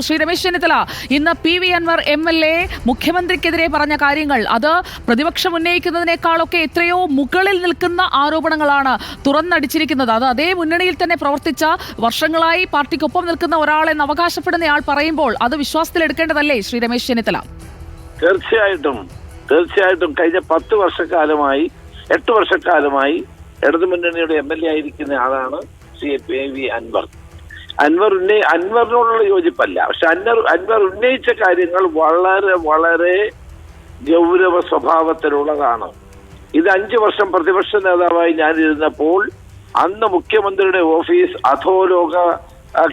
ശ്രീ രമേശ് ചെന്നിത്തല, ഇന്ന് PV Anwar MLA മുഖ്യമന്ത്രിക്കെതിരെ പറഞ്ഞ കാര്യങ്ങൾ അത് പ്രതിപക്ഷം ഉന്നയിക്കുന്നതിനേക്കാളൊക്കെ എത്രയോ മുകളിൽ നിൽക്കുന്ന ആരോപണങ്ങളാണ് തുറന്നടിച്ചിരിക്കുന്നത്. അത് അതേ മുന്നണിയിൽ തന്നെ പ്രവർത്തിച്ച വർഷങ്ങളായി പാർട്ടിക്കൊപ്പം നിൽക്കുന്ന ഒരാളെന്ന് അവകാശപ്പെടുന്നയാൾ പറയുമ്പോൾ അത് വിശ്വാസത്തിലെടുക്കേണ്ടതല്ലേ ശ്രീ രമേശ് ചെന്നിത്തല? തീർച്ചയായിട്ടും കഴിഞ്ഞ 10 വർഷക്കാലമായി 8 വർഷക്കാലമായി ഇടതുമുന്നണിയുടെ MLA ആയിരിക്കുന്ന ആളാണ് ശ്രീ PV അൻവർ. അൻവറിനോടുള്ള യോജിപ്പല്ല, പക്ഷെ അൻവർ ഉന്നയിച്ച കാര്യങ്ങൾ വളരെ വളരെ ഗൗരവ സ്വഭാവത്തിലുള്ളതാണ്. ഇത് 5 വർഷം പ്രതിപക്ഷ നേതാവായി ഞാനിരുന്നപ്പോൾ അന്ന് മുഖ്യമന്ത്രിയുടെ ഓഫീസ് അധോലോക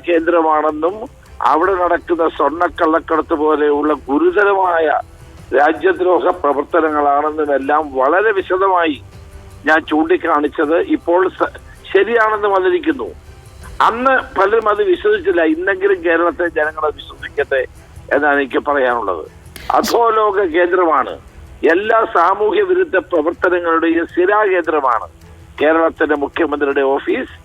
കേന്ദ്രമാണെന്നും അവിടെ നടക്കുന്ന സ്വർണ്ണക്കള്ളക്കടത്ത് പോലെയുള്ള ഗുരുതരമായ രാജ്യദ്രോഹ പ്രവർത്തനങ്ങളാണെന്നും എല്ലാം വളരെ വിശദമായി ഞാൻ ചൂണ്ടിക്കാണിച്ചത് ഇപ്പോൾ ശരിയാണെന്ന് വന്നിരിക്കുന്നു. അന്ന് പലരും അത് വിശ്വസിച്ചില്ല. ഇന്നെങ്കിലും കേരളത്തെ ജനങ്ങളെ വിശ്വസിക്കട്ടെ എന്നാണ് എനിക്ക് പറയാനുള്ളത്. അധോലോക കേന്ദ്രമാണ്, എല്ലാ സാമൂഹ്യ വിരുദ്ധ പ്രവർത്തനങ്ങളുടെയും സ്ഥിരാകേന്ദ്രമാണ് കേരളത്തിന്റെ മുഖ്യമന്ത്രിയുടെ ഓഫീസ്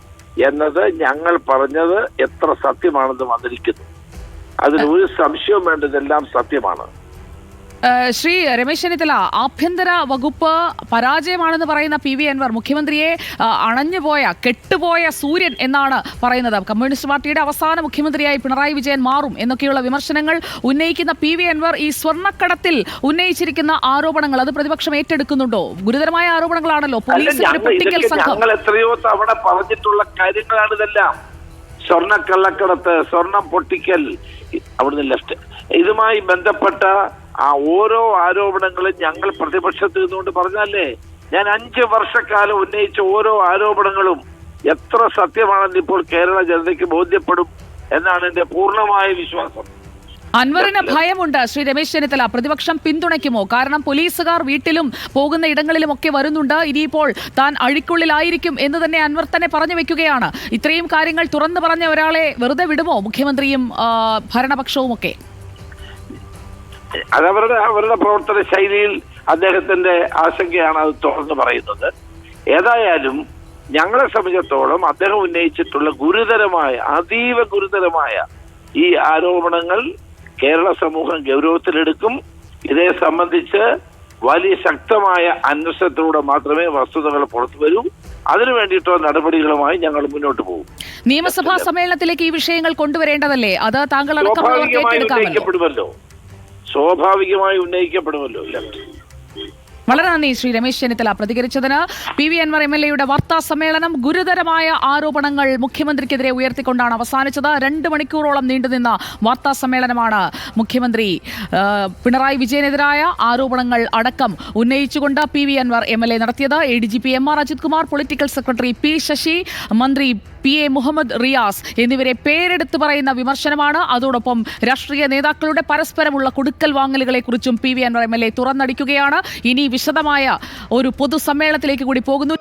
എന്നത് ഞങ്ങൾ പറഞ്ഞത് എത്ര സത്യമാണെന്ന് വന്നിരിക്കുന്നു. അതിലൊരു സംശയവും വേണ്ടതെല്ലാം സത്യമാണ്. ശ്രീ രമേശ് ചെന്നിത്തല, ആഭ്യന്തര വകുപ്പ് പരാജയമാണെന്ന് പറയുന്ന PV അൻവർ മുഖ്യമന്ത്രിയെ അണഞ്ഞുപോയ കെട്ടുപോയ സൂര്യൻ എന്നാണ് പറയുന്നത്. കമ്മ്യൂണിസ്റ്റ് പാർട്ടിയുടെ അവസാന മുഖ്യമന്ത്രിയായി പിണറായി വിജയൻ മാറും എന്നൊക്കെയുള്ള വിമർശനങ്ങൾ ഉന്നയിക്കുന്ന PV അൻവർ ഈ സ്വർണ്ണക്കടത്തിൽ ഉന്നയിച്ചിരിക്കുന്ന ആരോപണങ്ങൾ അത് പ്രതിപക്ഷം ഏറ്റെടുക്കുന്നുണ്ടോ? ഗുരുതരമായ ആരോപണങ്ങളാണല്ലോ. പോലീസ് പൊട്ടിക്കൽ സംഘം ഞങ്ങൾ എത്രയോ തവണ പറഞ്ഞിട്ടുള്ള കാര്യങ്ങളാണ് ഇതെല്ലാം. സ്വർണ്ണക്കള്ളക്കടത്ത്, സ്വർണം പൊട്ടിക്കൽ, അവിടുന്ന് ലെഫ്റ്റ്, ഇതുമായി ബന്ധപ്പെട്ട ആ ഓരോ ആരോപണങ്ങളും ഞങ്ങൾ പ്രതിപക്ഷത്ത് നിന്നുകൊണ്ട് പറഞ്ഞല്ലേ. ഞാൻ 5 വർഷക്കാലം ഉന്നയിച്ച ഓരോ ആരോപണങ്ങളും എത്ര സത്യമാണെന്ന് ഇപ്പോൾ കേരള ജനതയ്ക്ക് ബോധ്യപ്പെടും എന്നാണ് എന്റെ പൂർണ്ണമായ വിശ്വാസം. അൻവറിന് ഭയമുണ്ട് ശ്രീ രമേശ് ചെന്നിത്തല. പ്രതിപക്ഷം പിന്തുണയ്ക്കുമോ? കാരണം പോലീസുകാർ വീട്ടിലും പോകുന്ന ഇടങ്ങളിലും ഒക്കെ വരുന്നുണ്ട്. ഇനിയിപ്പോൾ താൻ അഴിക്കുള്ളിലായിരിക്കും എന്ന് തന്നെ അൻവർ തന്നെ പറഞ്ഞു വെക്കുകയാണ്. ഇത്രയും കാര്യങ്ങൾ തുറന്നു പറഞ്ഞ ഒരാളെ വെറുതെ വിടുമോ മുഖ്യമന്ത്രിയും ഭരണപക്ഷവും ഒക്കെ? അവരുടെ പ്രവർത്തന ശൈലിയിൽ അദ്ദേഹത്തിന്റെ ആശങ്കയാണ് അത് തുറന്നു പറയുന്നത്. ഏതായാലും ഞങ്ങളെ സംബന്ധിച്ചിടത്തോളം അദ്ദേഹം ഉന്നയിച്ചിട്ടുള്ള ഗുരുതരമായ, അതീവ ഗുരുതരമായ ഈ ആരോപണങ്ങൾ കേരള സമൂഹം ഗൗരവത്തിലെടുക്കും. ഇതേ സംബന്ധിച്ച് വലിയ ശക്തമായ അന്വേഷണത്തിലൂടെ മാത്രമേ വസ്തുതകൾ പുറത്തു വരൂ. അതിനു വേണ്ടിയിട്ടുള്ള നടപടികളുമായി ഞങ്ങൾ മുന്നോട്ട് പോകും. നിയമസഭാ സമ്മേളനത്തിലേക്ക് ഈ വിഷയങ്ങൾ കൊണ്ടുവരേണ്ടതല്ലേ? അത് താങ്കൾ സ്വാഭാവികമായി ഉന്നയിക്കപ്പെടുമല്ലോ. വളരെ നന്ദി ശ്രീ രമേശ് ചെന്നിത്തല പ്രതികരിച്ചതിന്. PV അൻവർ MLA വാർത്താ സമ്മേളനം ഗുരുതരമായ ആരോപണങ്ങൾ മുഖ്യമന്ത്രിക്കെതിരെ ഉയർത്തിക്കൊണ്ടാണ് അവസാനിച്ചത്. 2 മണിക്കൂറോളം നീണ്ടുനിന്ന വാർത്താ സമ്മേളനമാണ് മുഖ്യമന്ത്രി പിണറായി വിജയനെതിരായ ആരോപണങ്ങൾ അടക്കം ഉന്നയിച്ചുകൊണ്ട് PV അൻവർ MLA നടത്തിയത്. ADGP MR Ajith Kumar, political secretary P Sasi, മന്ത്രി PA മുഹമ്മദ് റിയാസ് എന്നിവരെ പേരെടുത്ത് പറയുന്ന വിമർശനമാണ്. അതോടൊപ്പം രാഷ്ട്രീയ നേതാക്കളുടെ പരസ്പരമുള്ള കൊടുക്കൽ വാങ്ങലുകളെ കുറിച്ചും PV അൻവർ MLA തുറന്നടിക്കുകയാണ്. ഇനി വിശദമായ ഒരു പൊതുസമ്മേളനത്തിലേക്ക് കൂടി പോകുന്നു.